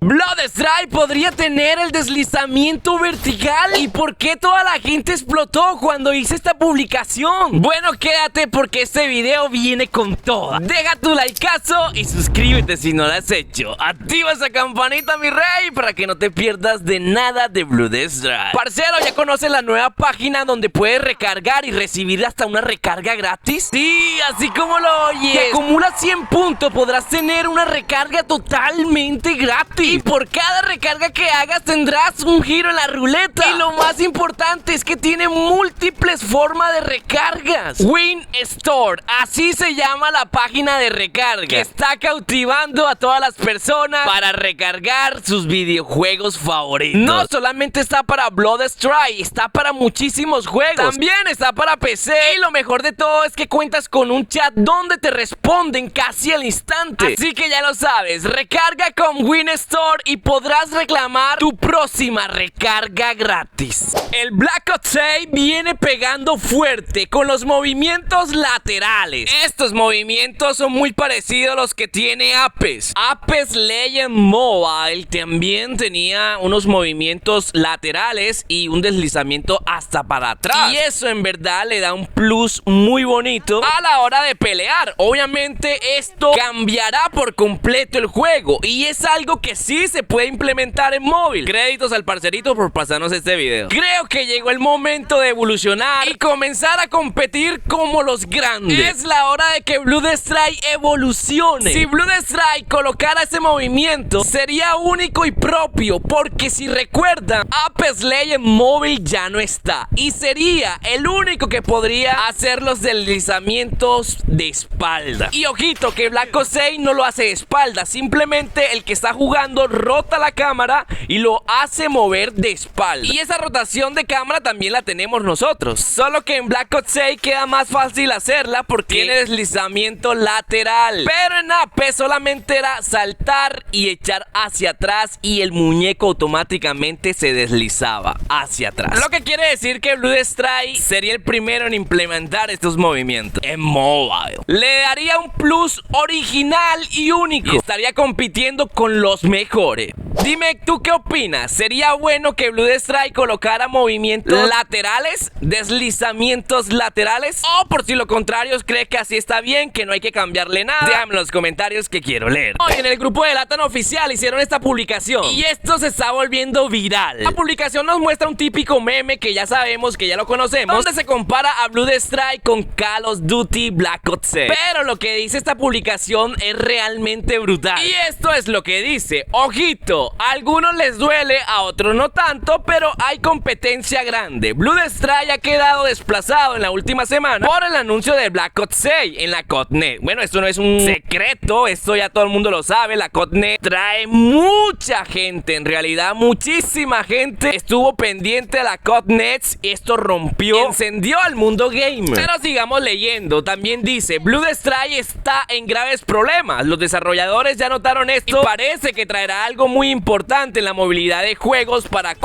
Bloodstrike podría tener el deslizamiento vertical. ¿Y por qué toda la gente explotó cuando hice esta publicación? Bueno, quédate porque este video viene con toda. Deja tu likeazo y suscríbete si no lo has hecho. Activa esa campanita, mi rey, para que no te pierdas de nada de Bloodstrike. Parcero, ¿ya conoces la nueva página donde puedes recargar y recibir hasta una recarga gratis? Sí, así como lo oyes. Si acumulas 100 puntos podrás tener una recarga totalmente gratis. Y por cada recarga que hagas tendrás un giro en la ruleta. Y lo más importante es que tiene múltiples formas de recargas. Win Store, así se llama la página de recarga, que está cautivando a todas las personas para recargar sus videojuegos favoritos. No solamente está para Bloodstrike, está para muchísimos juegos. También está para PC. Y lo mejor de todo es que cuentas con un chat donde te responden casi al instante. Así que ya lo sabes, recarga con Win Store y podrás reclamar tu próxima recarga gratis. El Black Ops 6 viene pegando fuerte con los movimientos laterales. Estos movimientos son muy parecidos a los que tiene Apex. Apex Legends Mobile también tenía unos movimientos laterales y un deslizamiento hasta para atrás. Y eso en verdad le da un plus muy bonito a la hora de pelear. Obviamente esto cambiará por completo el juego y es algo que sí se puede implementar en móvil. Créditos al parcerito por pasarnos este video. Creo que llegó el momento de evolucionar y comenzar a competir como los grandes. Es la hora de que Bloodstrike evolucione. Si Bloodstrike colocara ese movimiento, sería único y propio, porque si recuerdan, Apex Legends Mobile ya no está y sería el único que podría hacer los deslizamientos de espalda. Y ojito que Black Ops 6 no lo hace de espalda, simplemente el que está jugando rota la cámara y lo hace mover de espalda. Y esa rotación de cámara también la tenemos nosotros, solo que en Black Ops 6 queda más fácil hacerla porque tiene deslizamiento lateral. Pero en AP solamente era saltar y echar hacia atrás y el muñeco automáticamente se deslizaba hacia atrás. Lo que quiere decir que Bloodstrike sería el primero en implementar estos movimientos en mobile. Le daría un plus original y único y estaría compitiendo con los mejores. Dime, ¿tú qué opinas? ¿Sería bueno que Bloodstrike colocara movimientos laterales, deslizamientos laterales? O por si lo contrario, ¿crees que así está bien, que no hay que cambiarle nada? Déjame en los comentarios que quiero leer. Hoy en el grupo de Latan Oficial hicieron esta publicación y esto se está volviendo viral. La publicación nos muestra un típico meme que ya sabemos, que ya lo conocemos, donde se compara a Bloodstrike con Call of Duty Black Ops 6. Pero lo que dice esta publicación es realmente brutal. Y esto es lo que dice. Ojito, a algunos les duele, a otros no tanto, pero hay competencia grande. Bloodstrike ha quedado desplazado en la última semana por el anuncio de Black Ops 6 en la COD.NET. Bueno, esto no es un secreto, esto ya todo el mundo lo sabe. La COD.NET trae mucha gente, en realidad muchísima gente estuvo pendiente de la COD.NET. Esto rompió, encendió al mundo gamer. Pero sigamos leyendo. También dice, Bloodstrike está en graves problemas. Los desarrolladores ya notaron esto y parece que traerá algo muy importante en la movilidad de juegos para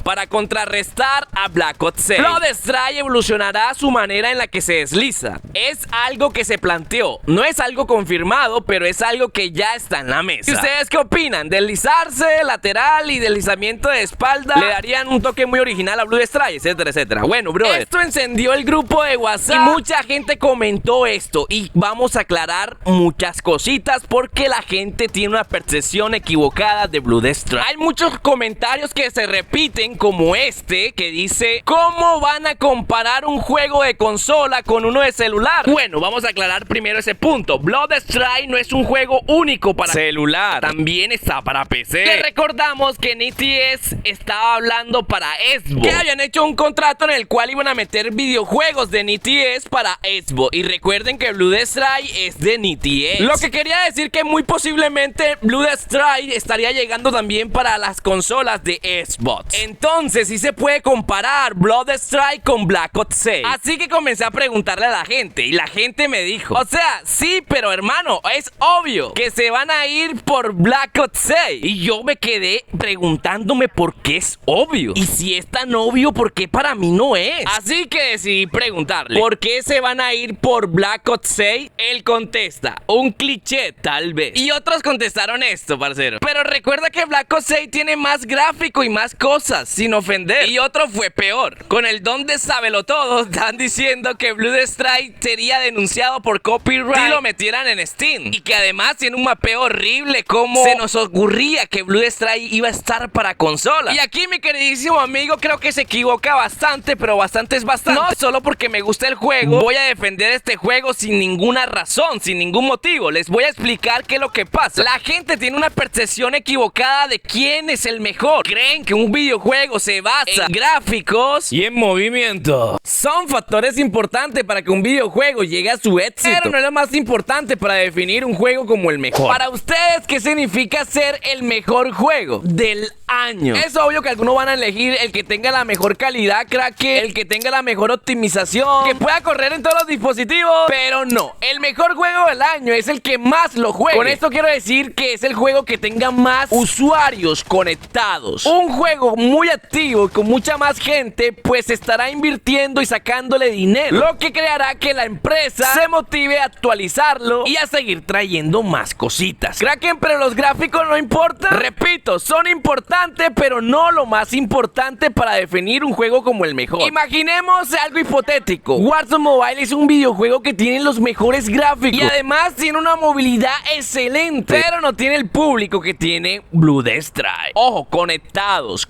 para contrarrestar a Black Ops 6. Bloodstrike evolucionará su manera en la que se desliza. Es algo que se planteó, no es algo confirmado, pero es algo que ya está en la mesa. ¿Y ustedes qué opinan? ¿Deslizarse lateral y deslizamiento de espalda le darían un toque muy original a Bloodstrike, etcétera, etcétera? Bueno, brother, esto encendió el grupo de WhatsApp y mucha gente comentó esto y vamos a aclarar muchas cositas porque la gente tiene una percepción equivocada de Bloodstrike. Hay muchos comentarios que se repiten, como este que dice: ¿cómo van a comparar un juego de consola con uno de celular? Bueno, vamos a aclarar primero ese punto. Bloodstrike no es un juego único para celular, también está para PC. Le recordamos que NetEase estaba hablando para Xbox, que habían hecho un contrato en el cual iban a meter videojuegos de NetEase para Xbox. Y recuerden que Bloodstrike es de NetEase. Lo que quería decir que muy posiblemente Bloodstrike estaría llegando también para las consolas de Xbox. Entonces sí se puede comparar Bloodstrike con Black Ops 6. Así que comencé a preguntarle a la gente y la gente me dijo: o sea, sí, pero hermano, es obvio que se van a ir por Black Ops 6. Y yo me quedé preguntándome por qué es obvio. Y si es tan obvio, ¿por qué para mí no es? Así que decidí preguntarle: ¿por qué se van a ir por Black Ops 6? Él contesta: un cliché, tal vez. Y otros contestaron esto, parcero. parcero. Pero recuerda que Black Ops 6 tiene más gráfico y más cosas, sin ofender. Y otro fue peor. Con el don de Sabelotodo, están diciendo que Blood Strike sería denunciado por copyright si lo metieran en Steam. Y que además tiene un mapeo horrible. Como se nos ocurría que Blood Strike iba a estar para consola. Y aquí mi queridísimo amigo creo que se equivoca bastante, pero bastante es bastante. No solo porque me gusta el juego, voy a defender este juego sin ninguna razón, sin ningún motivo. Les voy a explicar qué es lo que pasa. La gente tiene una percepción equivocada de quién es el mejor. Creen que un videojuego se basa en gráficos y en movimiento. Son factores importantes para que un videojuego llegue a su éxito, pero no es lo más importante para definir un juego como el mejor. Para ustedes, ¿qué significa ser el mejor juego del año? Es obvio que algunos van a elegir el que tenga la mejor calidad, crack, el que tenga la mejor optimización, que pueda correr en todos los dispositivos, pero no, el mejor juego del año es el que más lo juegue. Con esto quiero decir que es el juego que tenga más usuarios conectados. Un juego muy activo y con mucha más gente, pues estará invirtiendo y sacándole dinero, lo que creará que la empresa se motive a actualizarlo y a seguir trayendo más cositas. Kraken, pero los gráficos no importan. Repito, son importantes, pero no lo más importante para definir un juego como el mejor. Imaginemos algo hipotético. Warzone Mobile es un videojuego que tiene los mejores gráficos y además tiene una movilidad excelente, pero no tiene el público que tiene Blood Strike. Ojo, conectados,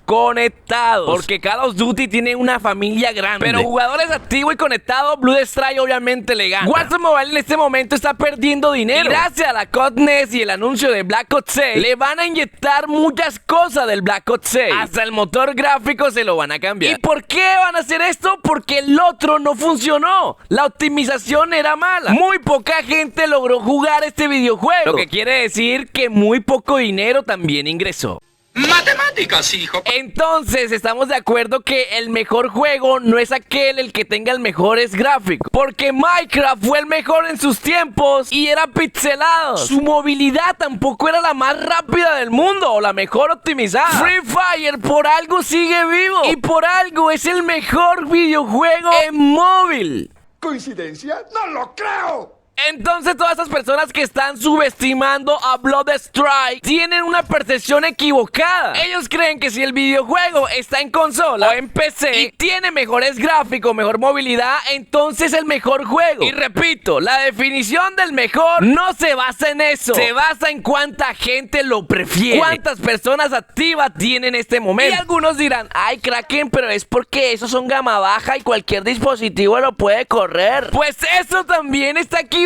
porque Call of Duty tiene una familia grande, pero jugadores activos y conectados, Blood Strike obviamente le gana. Warzone Mobile en este momento está perdiendo dinero y gracias a la Codness y el anuncio de Black Ops 6 le van a inyectar muchas cosas del Black Ops 6. Hasta el motor gráfico se lo van a cambiar. ¿Y por qué van a hacer esto? Porque el otro no funcionó. La optimización era mala. Muy poca gente logró jugar este videojuego, lo que quiere decir que muy poco dinero también ingresó. Matemáticas, hijo. Entonces estamos de acuerdo que el mejor juego no es aquel el que tenga el mejores gráficos, porque Minecraft fue el mejor en sus tiempos y era pixelado. Su movilidad tampoco era la más rápida del mundo o la mejor optimizada. Free Fire por algo sigue vivo y por algo es el mejor videojuego en móvil. ¿Coincidencia? ¡No lo creo! Entonces todas esas personas que están subestimando a Blood Strike tienen una percepción equivocada. Ellos creen que si el videojuego está en consola o en PC y tiene mejores gráficos, mejor movilidad, entonces es el mejor juego. Y repito, la definición del mejor no se basa en eso. Se basa en cuánta gente lo prefiere, cuántas personas activas tienen en este momento. Y algunos dirán, ay Kraken, pero es porque esos son gama baja y cualquier dispositivo lo puede correr. Pues eso también está equivocado,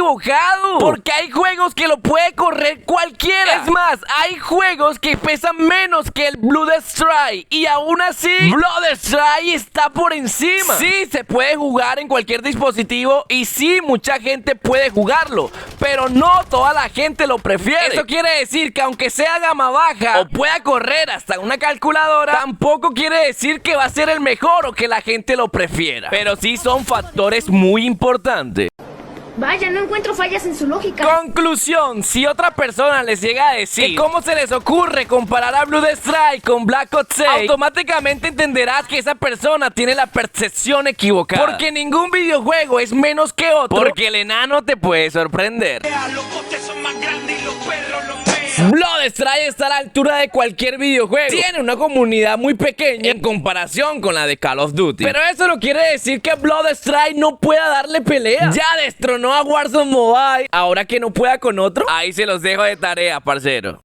porque hay juegos que lo puede correr cualquiera. Es más, hay juegos que pesan menos que el Blood Strike y aún así Blood Strike está por encima. Sí, se puede jugar en cualquier dispositivo y sí, mucha gente puede jugarlo, pero no toda la gente lo prefiere. Eso quiere decir que aunque sea gama baja o pueda correr hasta una calculadora, tampoco quiere decir que va a ser el mejor o que la gente lo prefiera. Pero sí son factores muy importantes. Vaya, no encuentro fallas en su lógica. Conclusión, si otra persona les llega a decir que cómo se les ocurre comparar a Blood Strike con Black Ops 6, automáticamente entenderás que esa persona tiene la percepción equivocada. Porque ningún videojuego es menos que otro, porque el enano te puede sorprender. Los botes son más grandes y los perros los mean. Blood Strike está a la altura de cualquier videojuego. Tiene una comunidad muy pequeña en comparación con la de Call of Duty, pero eso no quiere decir que Blood Strike no pueda darle pelea. Ya destronó a Warzone Mobile, ahora que no pueda con otro. Ahí se los dejo de tarea, parcero.